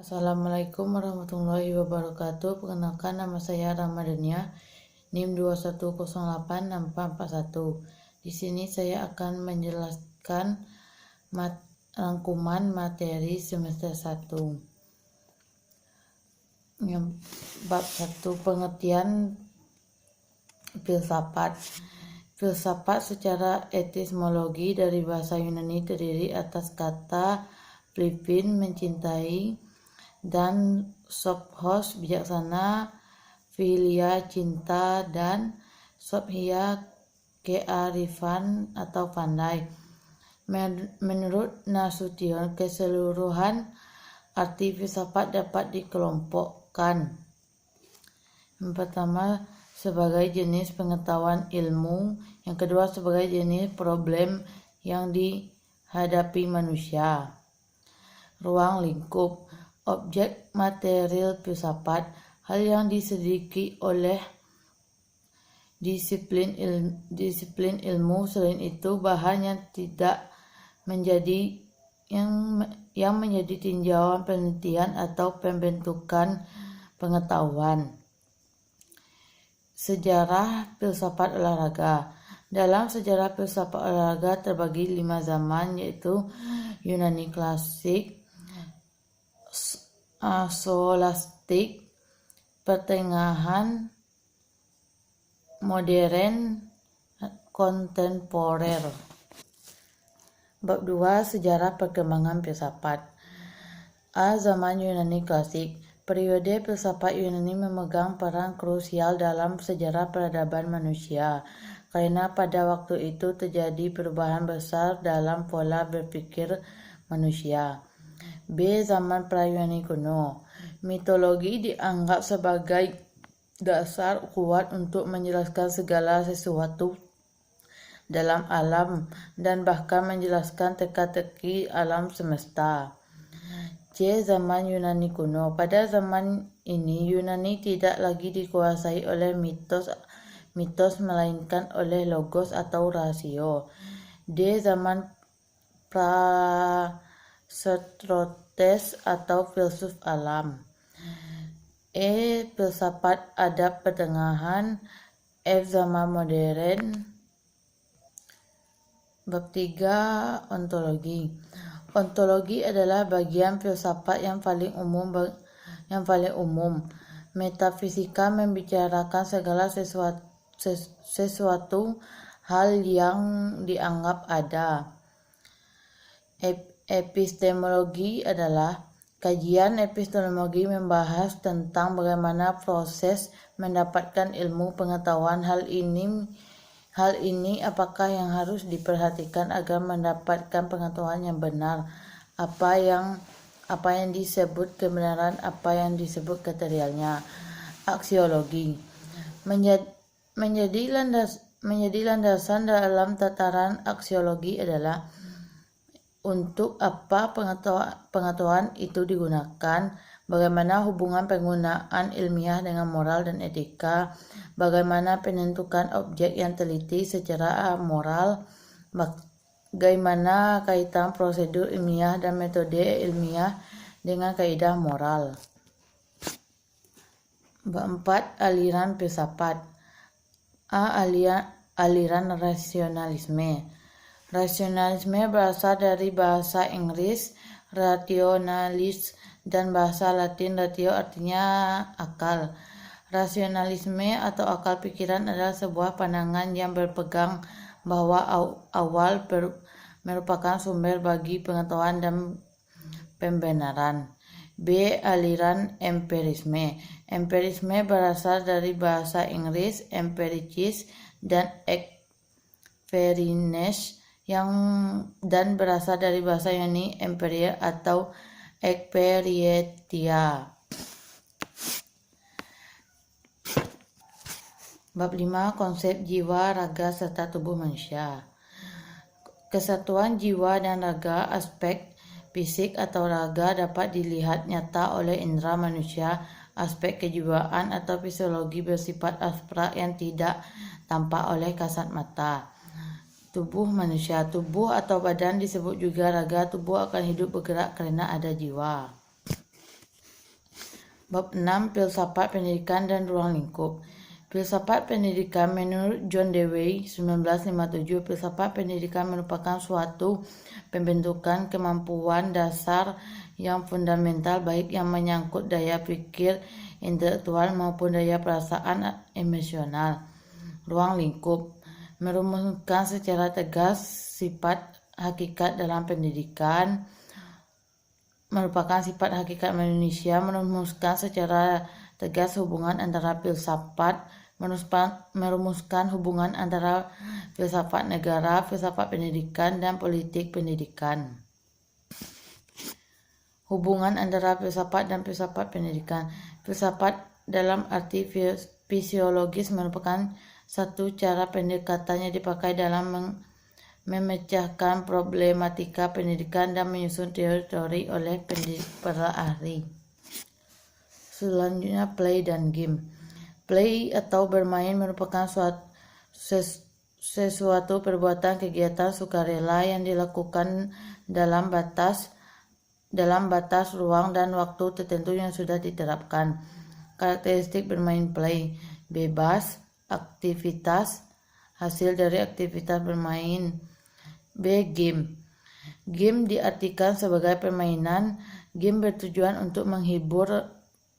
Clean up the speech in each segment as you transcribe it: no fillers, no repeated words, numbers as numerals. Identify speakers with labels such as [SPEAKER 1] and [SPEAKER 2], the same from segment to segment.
[SPEAKER 1] Assalamualaikum warahmatullahi wabarakatuh. Perkenalkan, nama saya Ramadhania, NIM 21086441. Di sini saya akan menjelaskan rangkuman materi semester 1. Bab 1, pengertian filsafat. Filsafat secara etimologi dari bahasa Yunani terdiri atas kata philipin mencintai, dan sophos bijaksana, philia cinta, dan sophia kearifan atau pandai. Menurut Nasution, keseluruhan arti filsafat dapat dikelompokkan. Yang pertama, sebagai jenis pengetahuan ilmu. Yang kedua, sebagai jenis problem yang dihadapi manusia. Ruang lingkup. Objek material filsafat, hal yang diselidiki oleh disiplin ilmu. Selain itu, bahan yang tidak menjadi yang menjadi tinjauan penelitian atau pembentukan pengetahuan. Sejarah filsafat olahraga. Dalam sejarah filsafat olahraga terbagi 5 zaman, yaitu Yunani klasik, Scholastik, pertengahan, modern, kontemporer. Bab 2, sejarah perkembangan filsafat. Zaman Yunani klasik. Periode filsafat Yunani memegang peran krusial dalam sejarah peradaban manusia, karena pada waktu itu terjadi perubahan besar dalam pola berpikir manusia. B. Zaman pra-Yunani kuno. Mitologi dianggap sebagai dasar kuat untuk menjelaskan segala sesuatu dalam alam dan bahkan menjelaskan teka-teki alam semesta. C. Zaman Yunani kuno. Pada zaman ini Yunani tidak lagi dikuasai oleh mitos melainkan oleh logos atau rasio. D. Zaman pra-Socrates atau filsuf alam. E. Filsafat adab pertengahan. F. Zaman modern. Bab 3, ontologi. Ontologi adalah bagian filsafat yang paling umum. Metafisika membicarakan segala sesuatu hal yang dianggap ada. Epistemologi adalah kajian epistemologi membahas tentang bagaimana proses mendapatkan ilmu pengetahuan. Hal ini apakah yang harus diperhatikan agar mendapatkan pengetahuan yang benar, apa yang disebut kebenaran, apa yang disebut kriteria. Aksiologi menjadi landasan dalam tataran aksiologi adalah untuk apa pengetahuan itu digunakan, bagaimana hubungan penggunaan ilmiah dengan moral dan etika, bagaimana penentukan objek yang teliti secara moral, bagaimana kaitan prosedur ilmiah dan metode ilmiah dengan kaidah moral. Bab 4, aliran filsafat. Aliran rasionalisme. Rasionalisme berasal dari bahasa Inggris rationalis dan bahasa Latin ratio, artinya akal. Rasionalisme atau akal pikiran adalah sebuah pandangan yang berpegang bahwa awal merupakan sumber bagi pengetahuan dan pembenaran. B. Aliran empirisme. Empirisme berasal dari bahasa Inggris empiricis dan experience dan berasal dari bahasa Yunani empiria atau experientia. Bab 5, konsep jiwa, raga, serta tubuh manusia. Kesatuan jiwa dan raga, aspek fisik atau raga dapat dilihat nyata oleh indera manusia. Aspek kejiwaan atau fisiologi bersifat abstrak yang tidak tampak oleh kasat mata. Tubuh manusia. Tubuh atau badan disebut juga raga. Tubuh akan hidup bergerak karena ada jiwa. Bab 6 Filsafat Pendidikan dan Ruang Lingkup. Filsafat pendidikan menurut John Dewey 1957, filsafat pendidikan merupakan suatu pembentukan kemampuan dasar yang fundamental, baik yang menyangkut daya pikir intelektual maupun daya perasaan emosional. Ruang lingkup merumuskan secara tegas sifat hakikat dalam pendidikan, merupakan sifat hakikat manusia, merumuskan secara tegas hubungan antara filsafat, merumuskan hubungan antara filsafat negara, filsafat pendidikan, dan politik pendidikan. Hubungan antara filsafat dan filsafat pendidikan. Filsafat dalam arti fisiologis merupakan satu cara pendekatannya dipakai dalam memecahkan problematika pendidikan dan menyusun teori-teori oleh para ahli. Selanjutnya, play dan game. Play atau bermain merupakan sesuatu perbuatan kegiatan sukarela yang dilakukan dalam batas ruang dan waktu tertentu yang sudah diterapkan. Karakteristik bermain play: bebas, aktivitas, hasil dari aktivitas bermain. B. Game. Game diartikan sebagai permainan. Game bertujuan untuk menghibur,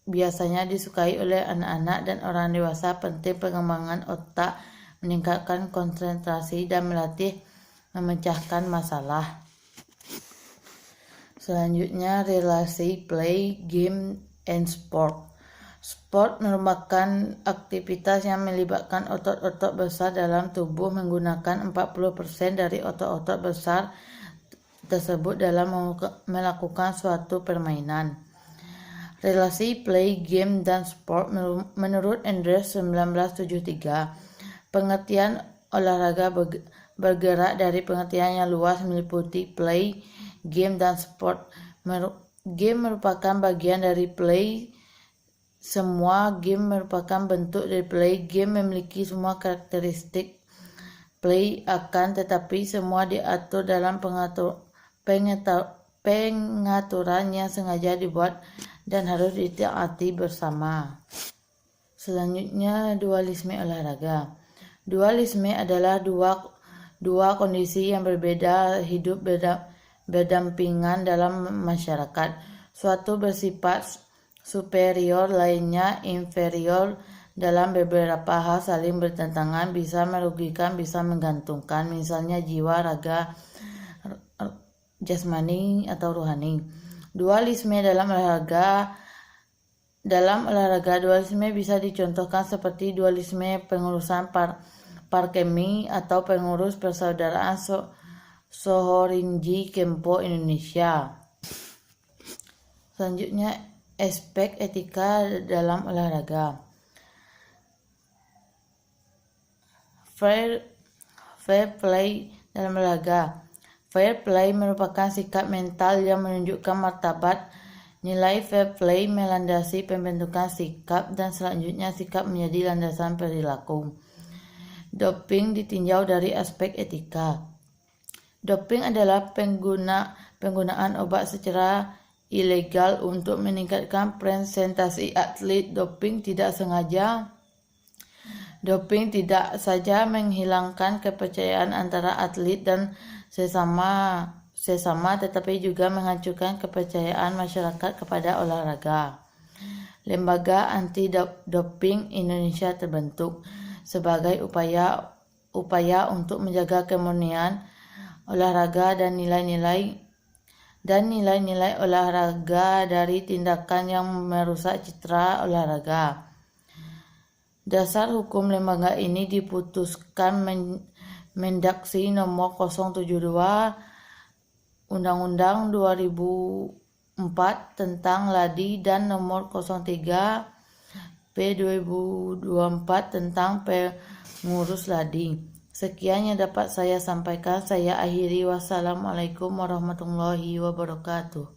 [SPEAKER 1] biasanya disukai oleh anak-anak dan orang dewasa. Penting pengembangan otak, meningkatkan konsentrasi, dan melatih memecahkan masalah. Selanjutnya, relasi play, game, and sport. Sport merupakan aktivitas yang melibatkan otot-otot besar dalam tubuh. Menggunakan 40% dari otot-otot besar tersebut dalam melakukan suatu permainan. Relasi play, game, dan sport menurut Andrews 1973. Pengertian olahraga bergerak dari pengertian yang luas meliputi play, game, dan sport. Game merupakan bagian dari play. Semua game merupakan bentuk dari play. Game memiliki semua karakteristik play, akan tetapi semua diatur dalam pengaturan yang sengaja dibuat dan harus ditaati bersama. Selanjutnya, dualisme olahraga. Dualisme adalah dua kondisi yang berbeda hidup berdampingan dalam masyarakat. Suatu bersifat superior, lainnya inferior. Dalam beberapa hal saling bertentangan, bisa merugikan, bisa menggantungkan, misalnya jiwa, raga, jasmani, atau rohani. Dualisme dalam olahraga, dualisme bisa dicontohkan seperti dualisme pengurusan Parkemi atau pengurus persaudaraan Sohorinji Kempo Indonesia. Selanjutnya, aspek etika dalam olahraga. Fair play dalam olahraga. Fair play merupakan sikap mental yang menunjukkan martabat. Nilai fair play melandasi pembentukan sikap, dan selanjutnya sikap menjadi landasan perilaku. Doping ditinjau dari aspek etika. Doping adalah penggunaan obat secara ilegal untuk meningkatkan presentasi atlet. Doping tidak saja menghilangkan kepercayaan antara atlet dan sesama, tetapi juga menghancurkan kepercayaan masyarakat kepada olahraga. Lembaga Anti-Doping Indonesia terbentuk sebagai upaya untuk menjaga kemurnian olahraga dan nilai-nilai olahraga dari tindakan yang merusak citra olahraga. Dasar hukum lembaga ini diputuskan Mendaksi nomor 072 Undang-Undang 2004 tentang LADI dan nomor 03 P/2024 tentang pengurus LADI. Sekian yang dapat saya sampaikan. Saya akhiri. Wassalamualaikum warahmatullahi wabarakatuh.